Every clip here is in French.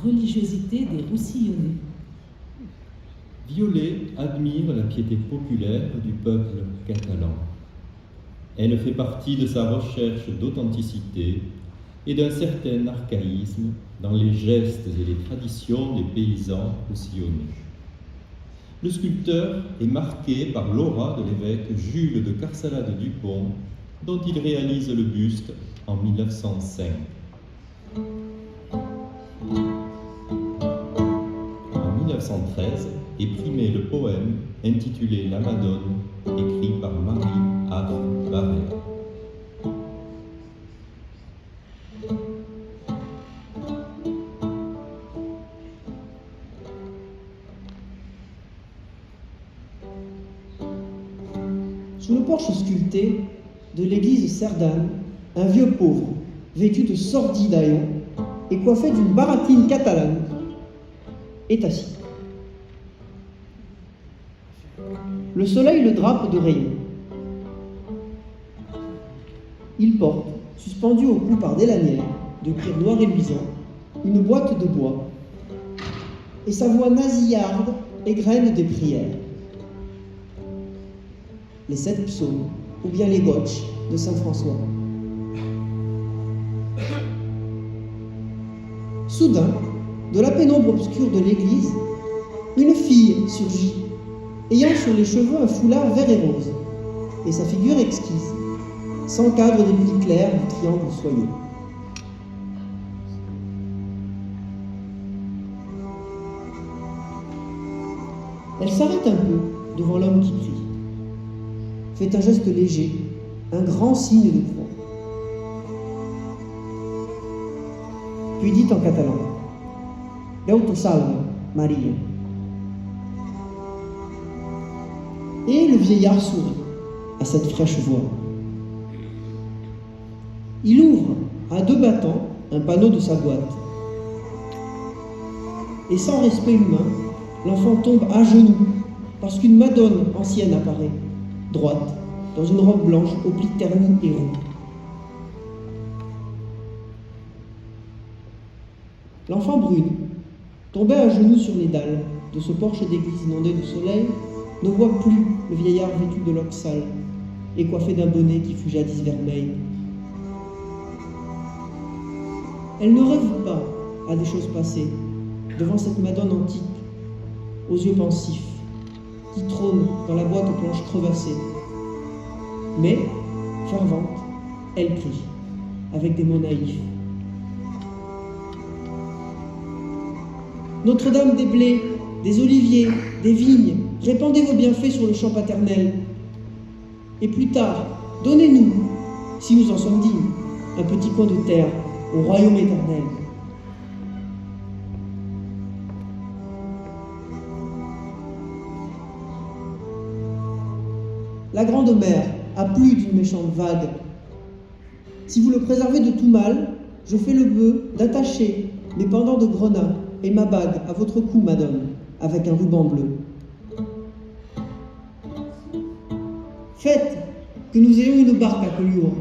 religiosité des Roussillonnais. Violet admire la piété populaire du peuple catalan. Elle fait partie de sa recherche d'authenticité et d'un certain archaïsme dans les gestes et les traditions des paysans roussillonnais. Le sculpteur est marqué par l'aura de l'évêque Jules de Carsalade-Dupont, dont il réalise le buste en 1905. En 1913 est primé le poème intitulé La Madone, écrit par Marie-Ave Barrère. Sous le porche sculpté de l'église Cerdane, un vieux pauvre, vêtu de sordide haillons et coiffé d'une baratine catalane, est assis. Le soleil le drape de rayons. Il porte, suspendue au cou par des lanières de cuir noir et luisant, une boîte de bois, et sa voix nasillarde égrène des prières. Les 7 psaumes, ou bien les gotches de saint François. Soudain, de la pénombre obscure de l'église, une fille surgit, ayant sur les cheveux un foulard vert et rose, et sa figure exquise, s'encadre des plis clairs du triangle soyeux. Elle s'arrête un peu devant l'homme qui prie, fait un geste léger, un grand signe de croix. Puis dit en catalan, « Déu te salve, Maria ». Et le vieillard sourit à cette fraîche voix. Il ouvre à 2 battants un panneau de sa boîte. Et sans respect humain, l'enfant tombe à genoux parce qu'une madone ancienne apparaît, droite, dans une robe blanche aux plis ternis et ronds. L'enfant brune, tombé à genoux sur les dalles de ce porche d'église inondé de soleil, ne voit plus le vieillard vêtu de loques sales et coiffé d'un bonnet qui fut jadis vermeil. Elle ne rêve pas à des choses passées devant cette madone antique, aux yeux pensifs, qui trône dans la boîte aux planches crevassées. Mais, fervente, elle prie, avec des mots naïfs. Notre-Dame des blés, des oliviers, des vignes, répandez vos bienfaits sur le champ paternel. Et plus tard, donnez-nous, si nous en sommes dignes, un petit coin de terre au royaume éternel. La grande mère a plus d'une méchante vague. Si vous le préservez de tout mal, je fais le vœu d'attacher mes pendants de grenat et ma bague à votre cou, madame, avec un ruban bleu. Faites que nous ayons une barque à Collioure,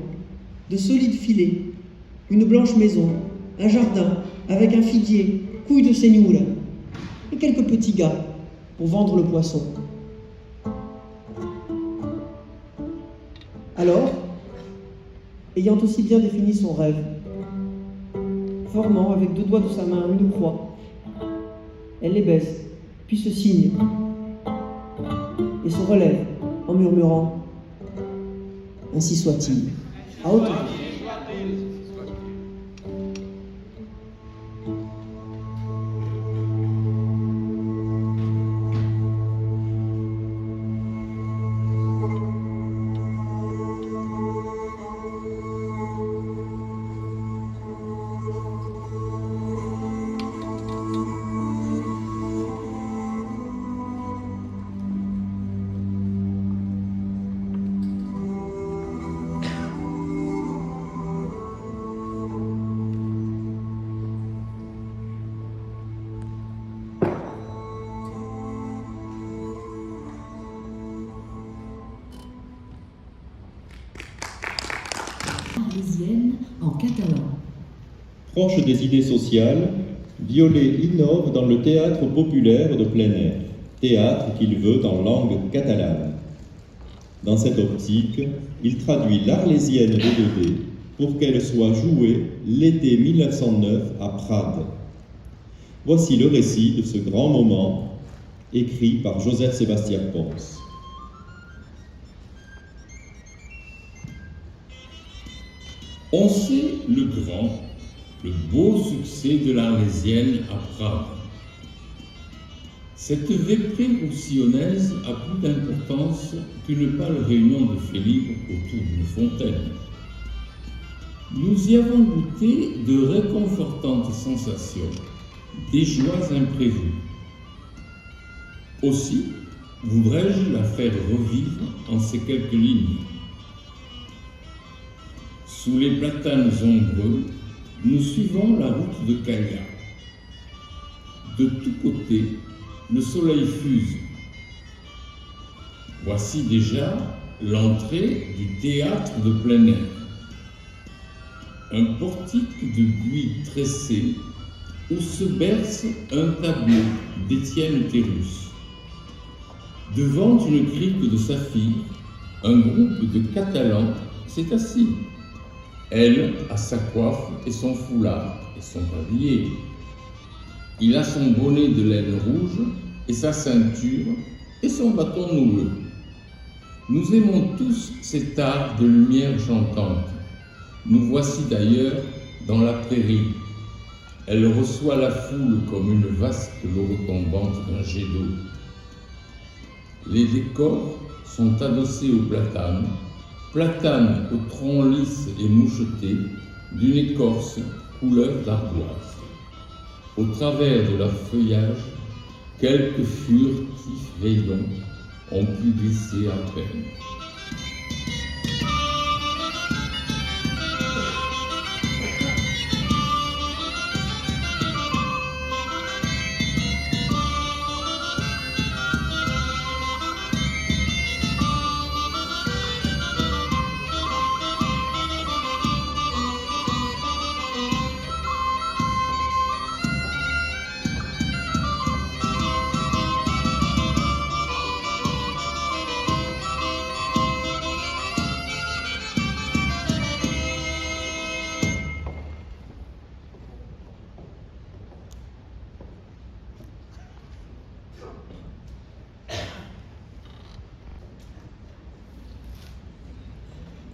de solides filets, une blanche maison, un jardin avec un figuier, couilles de seignoula et quelques petits gars pour vendre le poisson. Alors, ayant aussi bien défini son rêve, formant avec 2 doigts de sa main une croix, elle les baisse, puis se signe et se relève en murmurant « Ainsi soit-il » à haute voix. Parisienne en catalan. Proche des idées sociales, Violet innove dans le théâtre populaire de plein air, théâtre qu'il veut en langue catalane. Dans cette optique, il traduit l'Arlésienne de Daudet pour qu'elle soit jouée l'été 1909 à Prades. Voici le récit de ce grand moment, écrit par Joseph Sébastien Pons. On sait le grand, le beau succès de l'Arlésienne à Prades. Cette véprée roussillonnaise a plus d'importance qu'une pâle réunion de faits libres autour d'une fontaine. Nous y avons goûté de réconfortantes sensations, des joies imprévues. Aussi, voudrais-je la faire revivre en ces quelques lignes. Sous les platanes ombreux, nous suivons la route de Caglia. De tous côtés, le soleil fuse. Voici déjà l'entrée du théâtre de plein air. Un portique de buis tressé où se berce un tableau d'Étienne Théroux. Devant une crique de saphir, un groupe de Catalans s'est assis. Elle a sa coiffe et son foulard et son tablier. Il a son bonnet de laine rouge et sa ceinture et son bâton noueux. Nous aimons tous cet art de lumière chantante. Nous voici d'ailleurs dans la prairie. Elle reçoit la foule comme une vasque l'eau retombante d'un jet d'eau. Les décors sont adossés aux platanes, platanes au tronc lisse et moucheté, d'une écorce couleur d'ardoise. Au travers de leur feuillage, quelques furtifs rayons ont pu glisser à peine.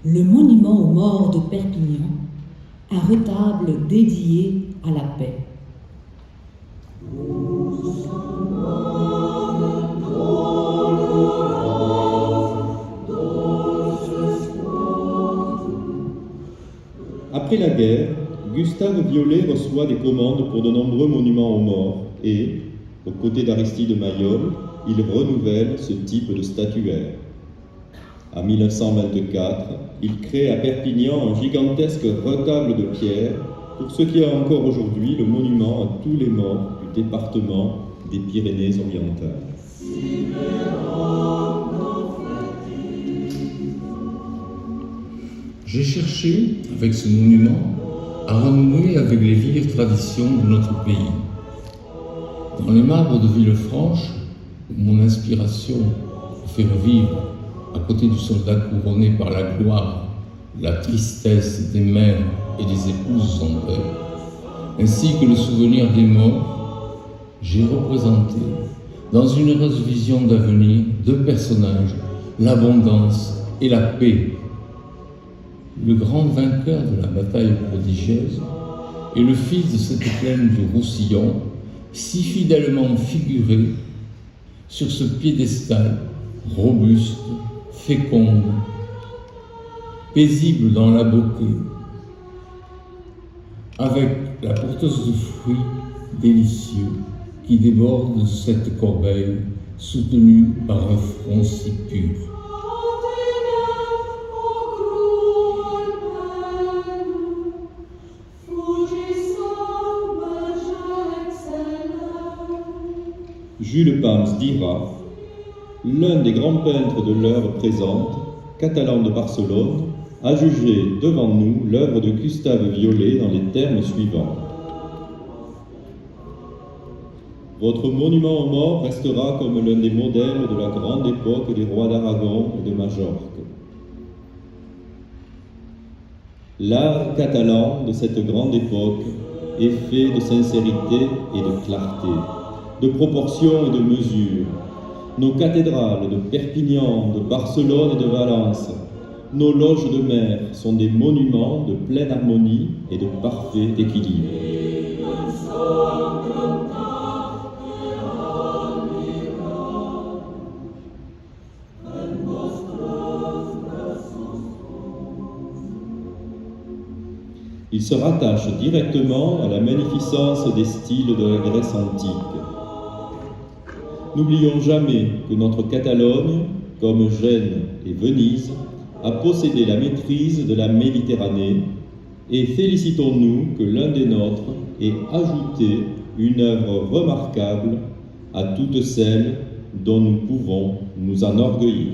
Le monument aux morts de Perpignan, un retable dédié à la paix. Après la guerre, Gustave Violet reçoit des commandes pour de nombreux monuments aux morts et, aux côtés d'Aristide Maillol, il renouvelle ce type de statuaire. En 1924, il crée à Perpignan un gigantesque retable de pierre pour ce qui est encore aujourd'hui le monument à tous les morts du département des Pyrénées-Orientales. J'ai cherché, avec ce monument, à renouer avec les vieilles traditions de notre pays. Dans les marbres de Villefranche, où mon inspiration pour faire vivre, à côté du soldat couronné par la gloire, la tristesse des mères et des épouses en deuil, ainsi que le souvenir des morts, j'ai représenté, dans une heureuse vision d'avenir, deux personnages, l'abondance et la paix. Le grand vainqueur de la bataille prodigieuse et le fils de cette plaine du Roussillon, si fidèlement figuré sur ce piédestal robuste, féconde, paisible dans la beauté, avec la porteuse de fruits délicieux qui déborde de cette corbeille soutenue par un front si pur. Jules Pams dira, l'un des grands peintres de l'heure présente, catalan de Barcelone, a jugé devant nous l'œuvre de Gustave Violet dans les termes suivants. Votre monument aux morts restera comme l'un des modèles de la grande époque des rois d'Aragon et de Majorque. L'art catalan de cette grande époque est fait de sincérité et de clarté, de proportion et de mesure. Nos cathédrales de Perpignan, de Barcelone et de Valence, nos loges de mer sont des monuments de pleine harmonie et de parfait équilibre. Il se rattache directement à la magnificence des styles de la Grèce antique. N'oublions jamais que notre Catalogne, comme Gênes et Venise, a possédé la maîtrise de la Méditerranée et félicitons-nous que l'un des nôtres ait ajouté une œuvre remarquable à toutes celles dont nous pouvons nous enorgueillir.